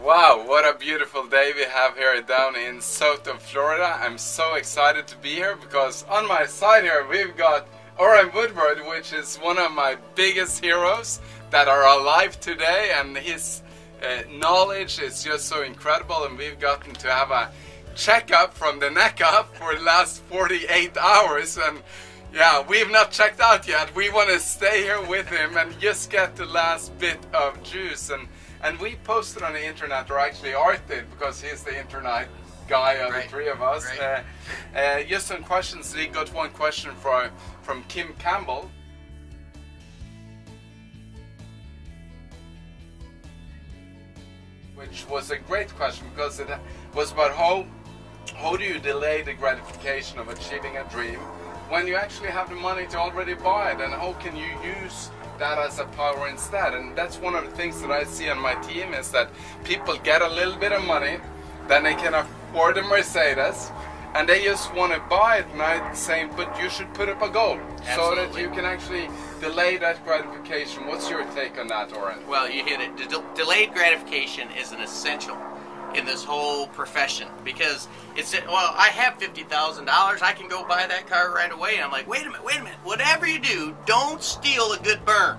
Wow, what a beautiful day we have here down in South of Florida. I'm so excited to be here because on my side here we've got Orrin Woodward, which is one of my biggest heroes that are alive today, and his knowledge is just so incredible, and we've gotten to have a checkup from the neck up for the last 48 hours, and yeah, we've not checked out yet. We want to stay here with him and just get the last bit of juice. And we posted on the internet, or actually Art did, because he's the internet guy of the three of us. Just some questions. We got one question from Kim Campbell. Which was a great question, because it was about how do you delay the gratification of achieving a dream when you actually have the money to already buy it, and how can you use that as a power instead? And that's one of the things that I see on my team, is that people get a little bit of money, then they can afford a Mercedes, and they just want to buy it, and I'm saying, but you should put up a goal. Absolutely. So that you can actually delay that gratification. What's your take on that, Orrin? Well, you hit it. Delayed gratification is an essential in this whole profession, because it's, well, I have $50,000, I can go buy that car right away. And I'm like, wait a minute, whatever you do, don't steal a good burn.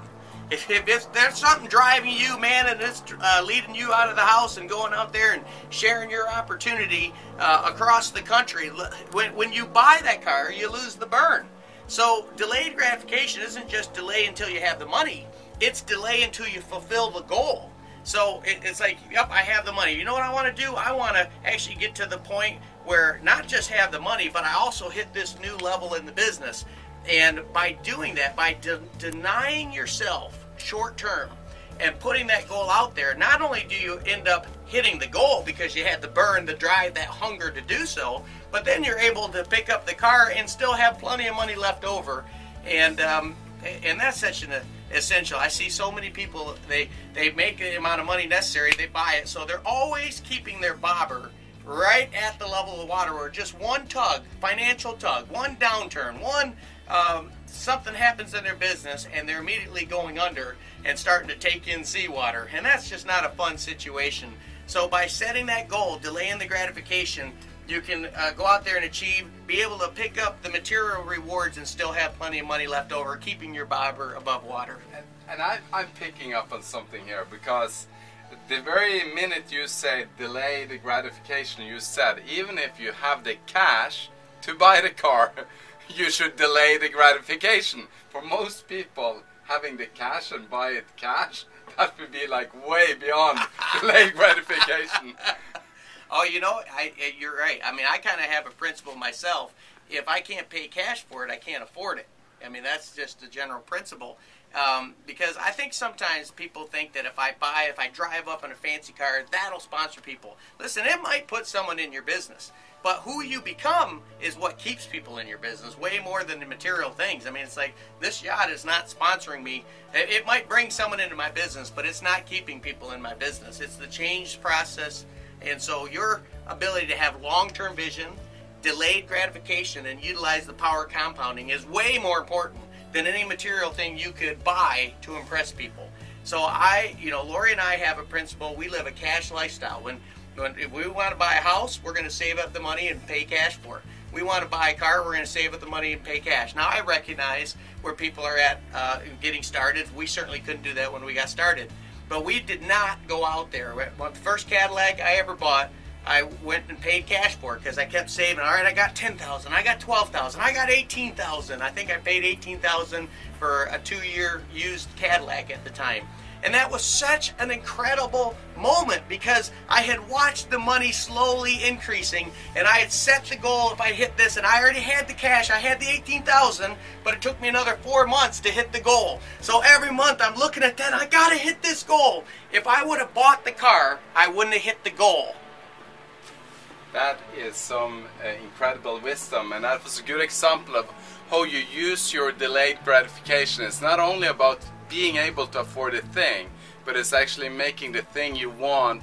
If there's something driving you, man, and it's leading you out of the house and going out there and sharing your opportunity across the country, when you buy that car, you lose the burn. So delayed gratification isn't just delay until you have the money, it's delay until you fulfill the goal. So it's like, yep, I have the money. You know what I want to do? I want to actually get to the point where not just have the money, but I also hit this new level in the business. And by doing that, by denying yourself short term and putting that goal out there, not only do you end up hitting the goal because you had the burn, the drive, that hunger to do so, but then you're able to pick up the car and still have plenty of money left over. And that's such an essential. I see so many people, they make the amount of money necessary, they buy it, so they're always keeping their bobber right at the level of the water, where just one tug, financial tug, one downturn, one something happens in their business and they're immediately going under and starting to take in seawater, and that's just not a fun situation. So by setting that goal, delaying the gratification, you can go out there and achieve, be able to pick up the material rewards and still have plenty of money left over, keeping your bobber above water. And I'm picking up on something here, because the very minute you say delay the gratification, you said even if you have the cash to buy the car, you should delay the gratification. For most people, having the cash and buy it cash, that would be like way beyond delayed gratification. Oh, you know, you're right. I mean, I kind of have a principle myself. If I can't pay cash for it, I can't afford it. I mean, that's just the general principle. Because I think sometimes people think that if I drive up in a fancy car, that'll sponsor people. Listen, it might put someone in your business, but who you become is what keeps people in your business, way more than the material things. I mean, it's like, this yacht is not sponsoring me. It might bring someone into my business, but it's not keeping people in my business. It's the change process. And so your ability to have long-term vision, delayed gratification, and utilize the power of compounding is way more important than any material thing you could buy to impress people. So Lori and I have a principle. We live a cash lifestyle. If we want to buy a house, we're going to save up the money and pay cash for it. We want to buy a car, we're going to save up the money and pay cash. Now, I recognize where people are at getting started. We certainly couldn't do that when we got started. But we did not go out there. The first Cadillac I ever bought, I went and paid cash for it because I kept saving. All right, I got $10,000, I got $12,000, I got $18,000. I think I paid $18,000 for a 2-year used Cadillac at the time. And that was such an incredible moment, because I had watched the money slowly increasing, and I had set the goal, if I hit this, and I already had the cash, I had the $18,000, but it took me another 4 months to hit the goal. So every month I'm looking at that, I gotta hit this goal. If I would have bought the car, I wouldn't have hit the goal. That is some incredible wisdom, and that was a good example of how you use your delayed gratification. It's not only about being able to afford a thing, but it's actually making the thing you want,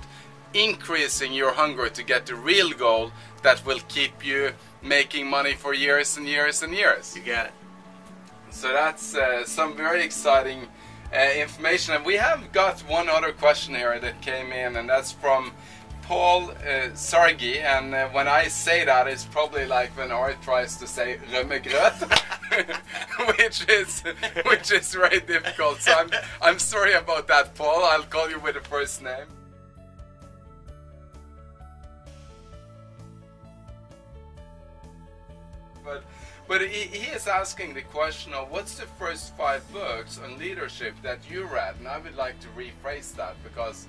increasing your hunger to get the real goal that will keep you making money for years and years and years. You got it. So that's some very exciting information. And we have got one other question here that came in, and that's from Paul Sargi. And when I say that, it's probably like when Art tries to say rømmegrøt, which is very difficult. So I'm sorry about that, Paul. I'll call you with the first name. But he is asking the question of what's the first 5 books on leadership that you read, and I would like to rephrase that, because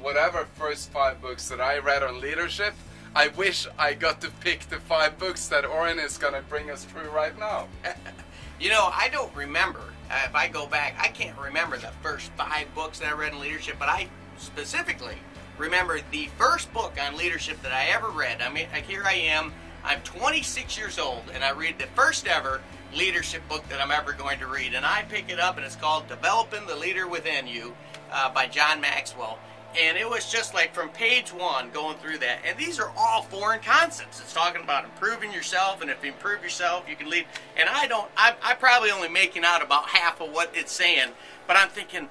whatever first 5 books that I read on leadership, I wish I got to pick the 5 books that Orrin is going to bring us through right now. You know, I don't remember. If I go back, I can't remember the first 5 books that I read in leadership, but I specifically remember the first book on leadership that I ever read. I mean, here I am. I'm 26 years old, and I read the first ever leadership book that I'm ever going to read. And I pick it up, and it's called Developing the Leader Within You by John Maxwell. And it was just like from page 1 going through that. And these are all foreign concepts. It's talking about improving yourself, and if you improve yourself, you can lead. And I'm probably only making out about half of what it's saying. But I'm thinking,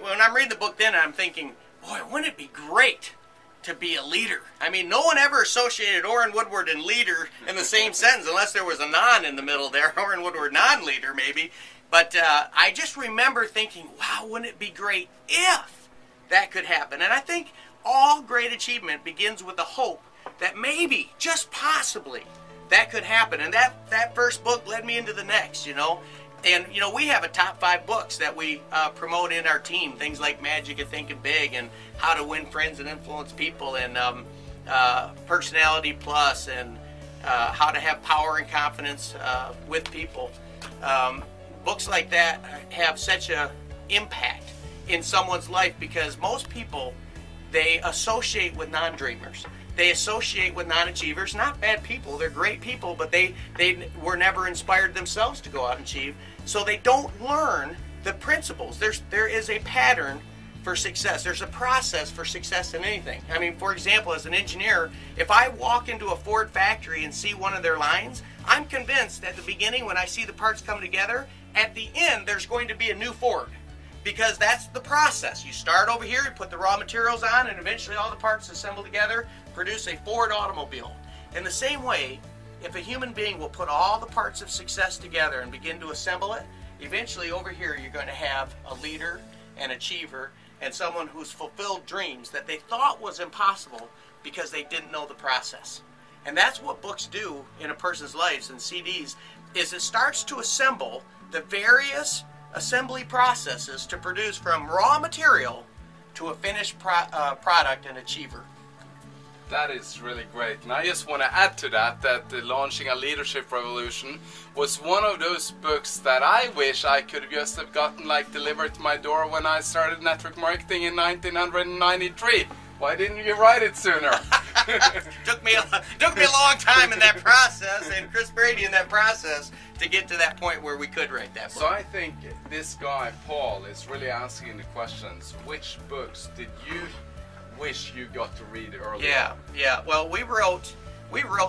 when I'm reading the book then, I'm thinking, boy, wouldn't it be great to be a leader? I mean, no one ever associated Orrin Woodward and leader in the same sentence, unless there was a non in the middle there, Orrin Woodward non-leader maybe. But I just remember thinking, wow, wouldn't it be great if that could happen? And I think all great achievement begins with the hope that maybe, just possibly, that could happen. And that first book led me into the next, you know. And, you know, we have a top 5 books that we promote in our team. Things like Magic of Thinking Big and How to Win Friends and Influence People and Personality Plus and How to Have Power and Confidence with People. Books like that have such an impact in someone's life because most people, they associate with non-dreamers. They associate with non-achievers. Not bad people, they're great people, but they were never inspired themselves to go out and achieve. So they don't learn the principles. There is a pattern for success. There's a process for success in anything. I mean, for example, as an engineer, if I walk into a Ford factory and see one of their lines, I'm convinced at the beginning when I see the parts come together, at the end there's going to be a new Ford. Because that's the process. You start over here, you put the raw materials on, and eventually all the parts assemble together, produce a Ford automobile. In the same way, if a human being will put all the parts of success together and begin to assemble it, eventually over here you're going to have a leader, an achiever, and someone who's fulfilled dreams that they thought was impossible because they didn't know the process. And that's what books do in a person's lives and CDs, is it starts to assemble the various assembly processes to produce from raw material to a finished product and achiever. That is really great. And I just want to add to that Launching a Leadership Revolution was one of those books that I wish I could just have gotten like delivered to my door when I started network marketing in 1993. Why didn't you write it sooner? took me a long time in that process, and Chris Brady in that process, to get to that point where we could write that book. So I think this guy, Paul, is really asking the questions, which books did you wish you got to read earlier? Yeah. Well, we wrote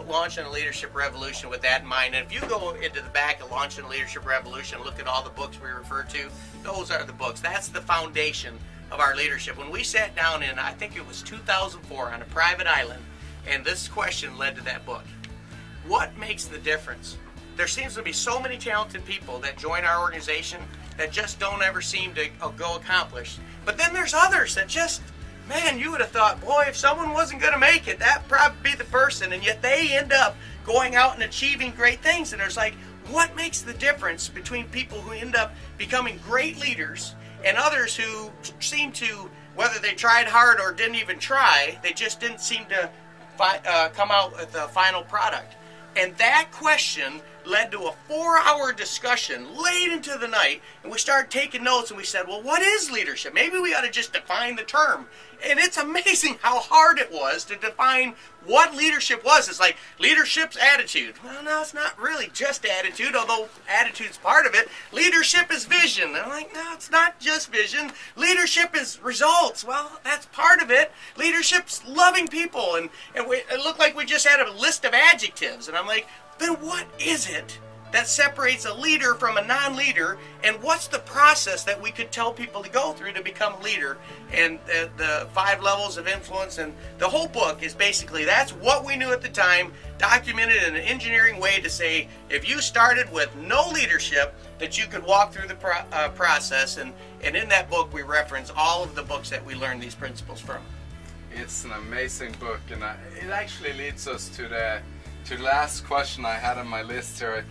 Launching a Leadership Revolution with that in mind. And if you go into the back of Launching a Leadership Revolution, look at all the books we refer to, those are the books. That's the foundation of our leadership. When we sat down in, I think it was 2004, on a private island, and this question led to that book. What makes the difference? There seems to be so many talented people that join our organization that just don't ever seem to go accomplished. But then there's others that just, man, you would have thought, boy, if someone wasn't going to make it, that'd probably be the person. And yet they end up going out and achieving great things. And there's like, what makes the difference between people who end up becoming great leaders and others who seem to, whether they tried hard or didn't even try, they just didn't seem to come out with the final product? And that question led to a 4-hour discussion late into the night, and we started taking notes, and we said, well, what is leadership? Maybe we ought to just define the term. And it's amazing how hard it was to define what leadership was. It's like, leadership's attitude. Well, no, it's not really just attitude, although attitude's part of it. Leadership is vision. And I'm like, no, it's not just vision. Leadership is results. Well, that's part of it. Leadership's loving people. And it looked like we just had a list of adjectives. And I'm like, then what is it that separates a leader from a non-leader, and what's the process that we could tell people to go through to become a leader? And the 5 levels of influence, and the whole book is basically, that's what we knew at the time, documented in an engineering way to say, if you started with no leadership, that you could walk through the process. And in that book we reference all of the books that we learned these principles from. It's an amazing book, and it actually leads us to the last question I had on my list here.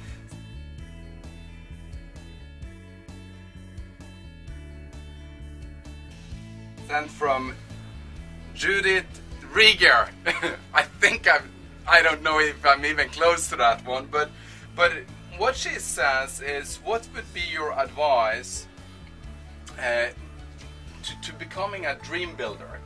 Sent from Judith Rieger. I don't know if I'm even close to that one, but what she says is, what would be your advice to becoming a dream builder?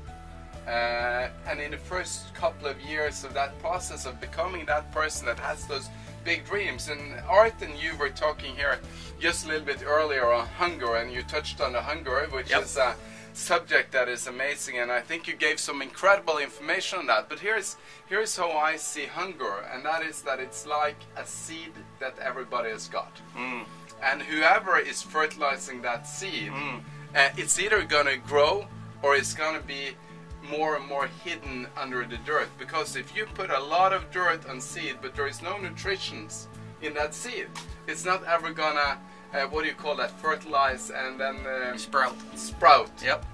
And in the first couple of years of that process of becoming that person that has those big dreams. And Art and you were talking here just a little bit earlier on hunger, and you touched on the hunger, which Yep. is a subject that is amazing, and I think you gave some incredible information on that. But here's how I see hunger, and that is that it's like a seed that everybody has got. And whoever is fertilizing that seed, it's either gonna grow or it's gonna be more and more hidden under the dirt. Because if you put a lot of dirt on seed but there is no nutrition in that seed, it's not ever gonna what do you call that, fertilize and then sprout. Yep.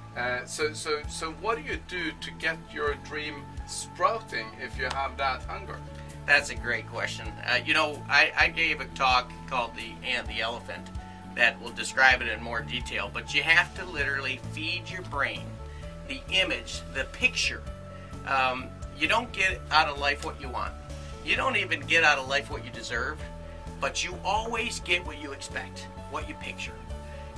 So what do you do to get your dream sprouting if you have that hunger? That's a great question. You know, I gave a talk called The Ant, the Elephant that will describe it in more detail, but you have to literally feed your brain the image, the picture. You don't get out of life what you want. You don't even get out of life what you deserve, but you always get what you expect, what you picture.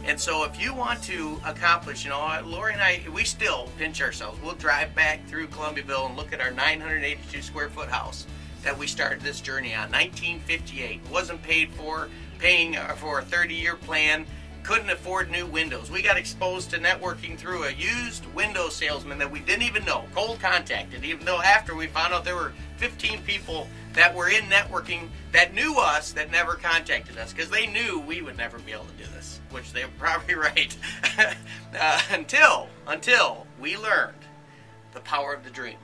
And so if you want to accomplish, you know, Lori and I, we still pinch ourselves. We'll drive back through Columbiaville and look at our 982 square foot house that we started this journey on, 1958. Wasn't paying for a 30-year plan. Couldn't afford new windows. We got exposed to networking through a used window salesman that we didn't even know, cold contacted, even though after we found out there were 15 people that were in networking that knew us that never contacted us because they knew we would never be able to do this, which they were probably right. Until we learned the power of the dream.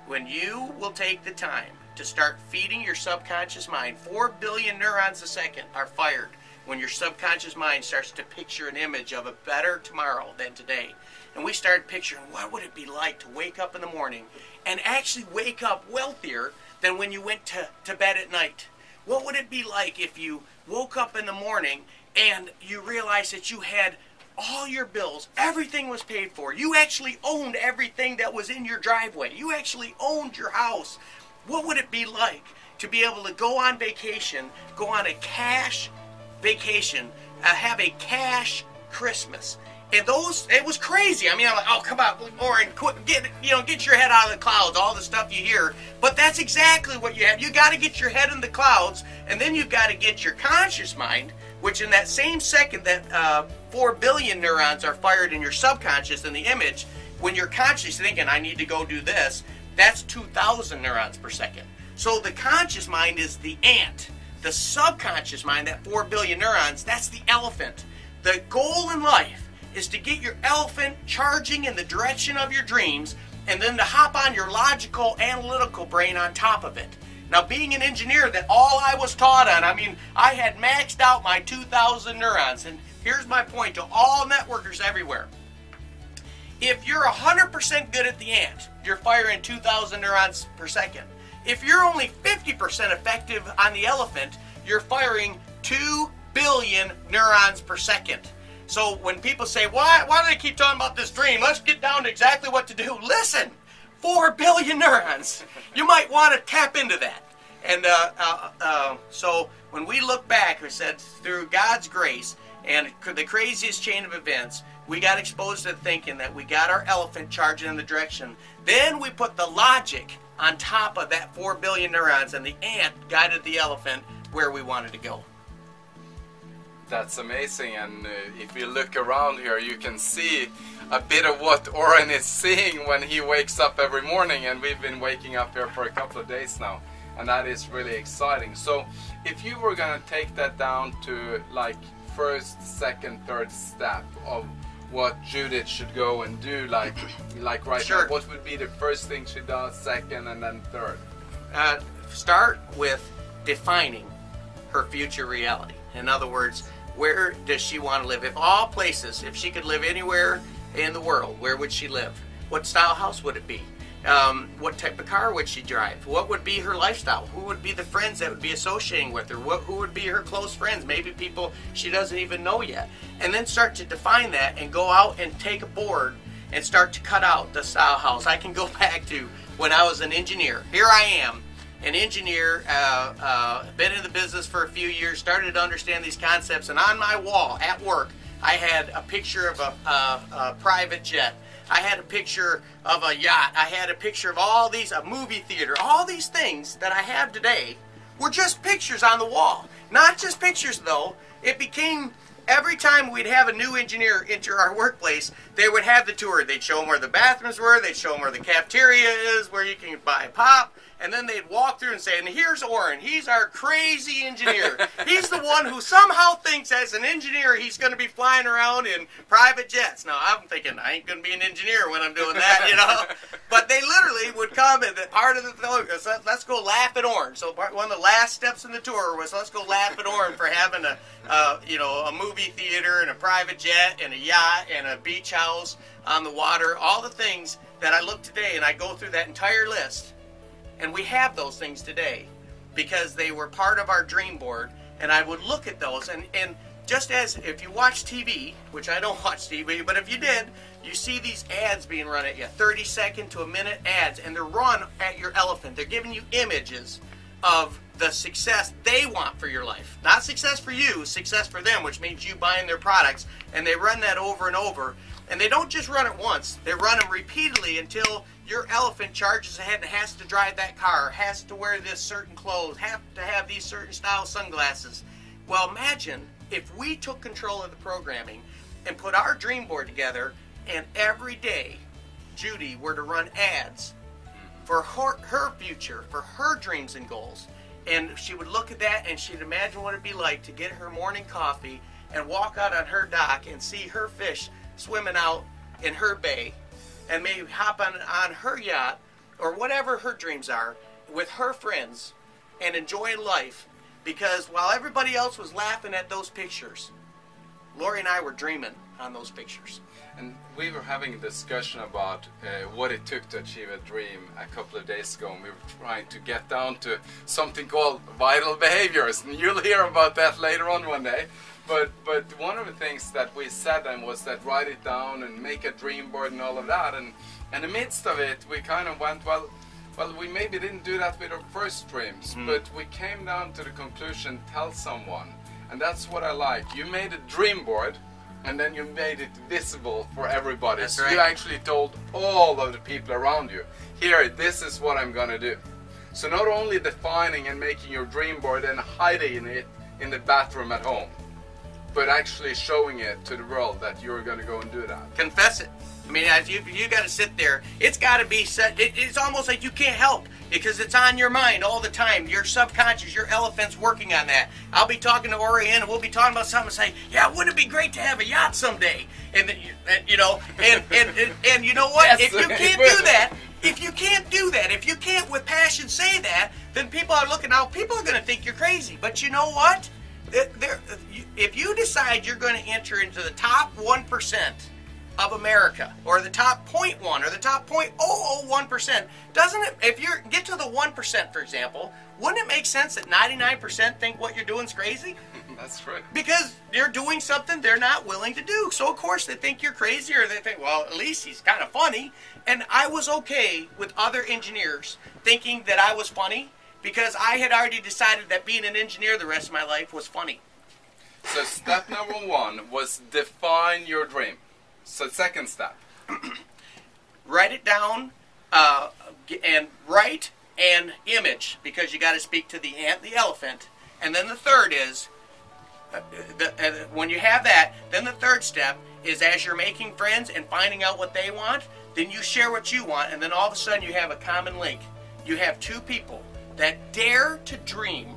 When you will take the time to start feeding your subconscious mind, 4 billion neurons a second are fired when your subconscious mind starts to picture an image of a better tomorrow than today. And we started picturing, what would it be like to wake up in the morning and actually wake up wealthier than when you went to bed at night? What would it be like if you woke up in the morning and you realized that you had all your bills, everything was paid for. You actually owned everything that was in your driveway. You actually owned your house. What would it be like to be able to go on vacation, go on a cash vacation, have a cash Christmas? And it was crazy. I mean, I'm like, oh, come on, Orrin, get your head out of the clouds, all the stuff you hear. But that's exactly what you have. You got to get your head in the clouds, and then you've got to get your conscious mind, which in that same second that 4 billion neurons are fired in your subconscious in the image, when you're conscious thinking, I need to go do this, that's 2,000 neurons per second. So the conscious mind is the ant. The subconscious mind, that 4 billion neurons, that's the elephant. The goal in life is to get your elephant charging in the direction of your dreams, and then to hop on your logical, analytical brain on top of it. Now, being an engineer, that all I was taught on, I mean, I had maxed out my 2,000 neurons. And here's my point to all networkers everywhere. If you're 100% good at the ant, you're firing 2,000 neurons per second. If you're only 50% effective on the elephant, you're firing 2 billion neurons per second. So when people say, why do they keep talking about this dream? Let's get down to exactly what to do. Listen, 4 billion neurons. You might want to tap into that. And so when we look back, we said through God's grace and the craziest chain of events, we got exposed to thinking that we got our elephant charging in the direction. Then we put the logic on top of that 4 billion neurons, and the ant guided the elephant where we wanted to go. That's amazing, and if you look around here, you can see a bit of what Orrin is seeing when he wakes up every morning, and we've been waking up here for a couple of days now, and that is really exciting. So if you were gonna take that down to like first, second, third step of what Judith should go and do, like right Sure. now, what would be the first thing she does, second, and then third? Start with defining her future reality. In other words, where does she want to live? If all places, if she could live anywhere in the world, where would she live? What style house would it be? What type of car would she drive? What would be her lifestyle? Who would be the friends that would be associating with her? Who would be her close friends? Maybe people she doesn't even know yet. And then start to define that and go out and take a board and start to cut out the style house. I can go back to when I was an engineer. Here I am, an engineer, been in the business for a few years, started to understand these concepts, and on my wall at work, I had a picture of a private jet. I had a picture of a yacht. I had a picture of all these, a movie theater. All these things that I have today were just pictures on the wall. Not just pictures, though. It became, every time we'd have a new engineer enter our workplace, they would have the tour. They'd show them where the bathrooms were. They'd show them where the cafeteria is, where you can buy pop. And then they'd walk through and say, and here's Orrin. He's our crazy engineer. He's the one who somehow thinks as an engineer he's going to be flying around in private jets. Now, I'm thinking, I ain't going to be an engineer when I'm doing that, you know. But they literally would come, and part of the thing was, let's go laugh at Orrin. So one of the last steps in the tour was, let's go laugh at Orrin for having a movie theater and a private jet and a yacht and a beach house on the water. All the things that I look today, and I go through that entire list. And we have those things today because they were part of our dream board, and I would look at those, and just as if you watch TV, which I don't watch TV, but if you did, you see these ads being run at you, 30-second to a minute ads, and they're run at your elephant. They're giving you images of the success they want for your life. Not success for you, success for them, which means you buying their products, and they run that over and over. And they don't just run it once, they run them repeatedly until your elephant charges ahead and has to drive that car, has to wear this certain clothes, have to have these certain style sunglasses. Well, imagine if we took control of the programming and put our dream board together, and every day Judy were to run ads for her future, for her dreams and goals. And she would look at that and she'd imagine what it'd be like to get her morning coffee and walk out on her dock and see her fish swimming out in her bay, and maybe hop on her yacht or whatever her dreams are with her friends and enjoying life, because while everybody else was laughing at those pictures, Lori and I were dreaming on those pictures. And we were having a discussion about what it took to achieve a dream a couple of days ago, and we were trying to get down to something called vital behaviors, and you'll hear about that later on one day. But one of the things that we said then was that write it down and make a dream board and all of that, and in the midst of it we kind of went, well we maybe didn't do that with our first dreams, but we came down to the conclusion, tell someone. And that's what I like. You made a dream board, and then you made it visible for everybody. That's so right. You actually told all of the people around you, here, this is what I'm gonna do. So not only defining and making your dream board and hiding it in the bathroom at home, but actually showing it to the world that you're gonna go and do that. Confess it. I mean, as you got to sit there. It's got to be set. It's almost like you can't help because it's on your mind all the time. Your subconscious, your elephant's working on that. I'll be talking to Orjan, and we'll be talking about something and say, yeah, wouldn't it be great to have a yacht someday? And then, you know, and you know what? Yes, if you can't do that, if you can't with passion say that, then people are looking out. People are going to think you're crazy. But you know what? If you decide you're going to enter into the top 1% of America, or the top 0.1, or the top 0.001%, doesn't it, if you get to the 1%, for example, wouldn't it make sense that 99% think what you're doing is crazy? That's right. Because you're doing something they're not willing to do. So of course they think you're crazy, or they think, well, at least he's kind of funny. And I was okay with other engineers thinking that I was funny, because I had already decided that being an engineer the rest of my life was funny. So step number 1 was define your dream. So second step. Write it down, and write and image, because you got to speak to the ant, the elephant. And then the third is, when you have that, then the third step is, as you're making friends and finding out what they want, then you share what you want, and then all of a sudden you have a common link. You have two people that dare to dream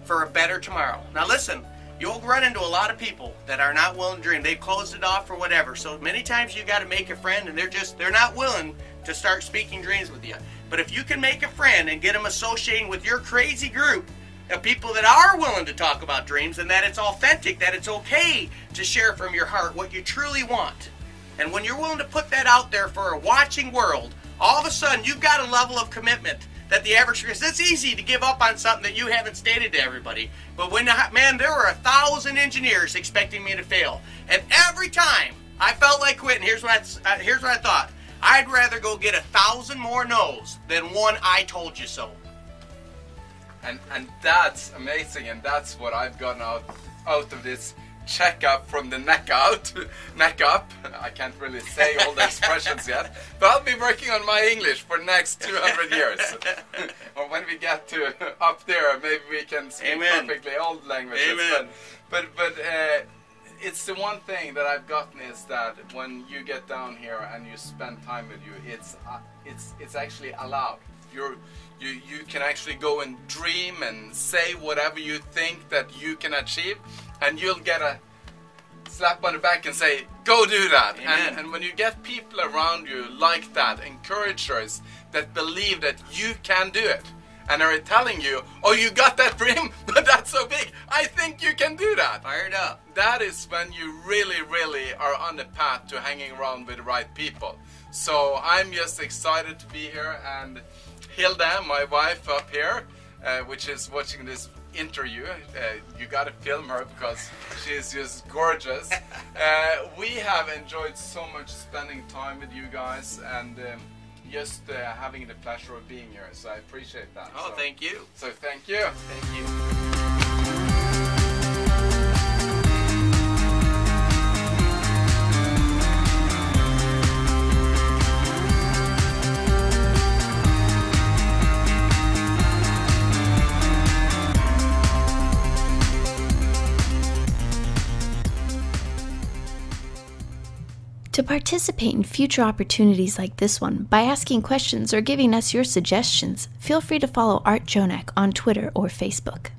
for a better tomorrow. Now listen, you'll run into a lot of people that are not willing to dream. They've closed it off or whatever. So many times you got to make a friend, and they're not willing to start speaking dreams with you. But if you can make a friend and get them associating with your crazy group of people that are willing to talk about dreams, and that it's authentic, that it's okay to share from your heart what you truly want. And when you're willing to put that out there for a watching world, all of a sudden you've got a level of commitment that the average person, it's easy to give up on something that you haven't stated to everybody. But when, man, there were 1,000 engineers expecting me to fail. And every time I felt like quitting, here's what I thought. I'd rather go get 1,000 more no's than one I told you so. And that's amazing, and that's what I've gotten out of this checkup from the neck up. I can't really say all the expressions yet, but I'll be working on my English for the next 200 years. Or when we get to up there, maybe we can speak perfectly all languages. Amen. But it's the one thing that I've gotten is that when you get down here and you spend time with you, it's actually allowed. You can actually go and dream and say whatever you think that you can achieve, and you'll get a slap on the back and say, go do that. And when you get people around you like that, encouragers that believe that you can do it, and are telling you, oh, you got that dream, but that's so big, I think you can do that. Fired up. That is when you really, really are on the path to hanging around with the right people. So I'm just excited to be here, and Hilda, my wife up here, which is watching this interview, you gotta film her because she's just gorgeous. We have enjoyed so much spending time with you guys, and just having the pleasure of being here, so I appreciate that. Oh, so, thank you. So thank you. Thank you. To participate in future opportunities like this one by asking questions or giving us your suggestions, feel free to follow Art Jonak on Twitter or Facebook.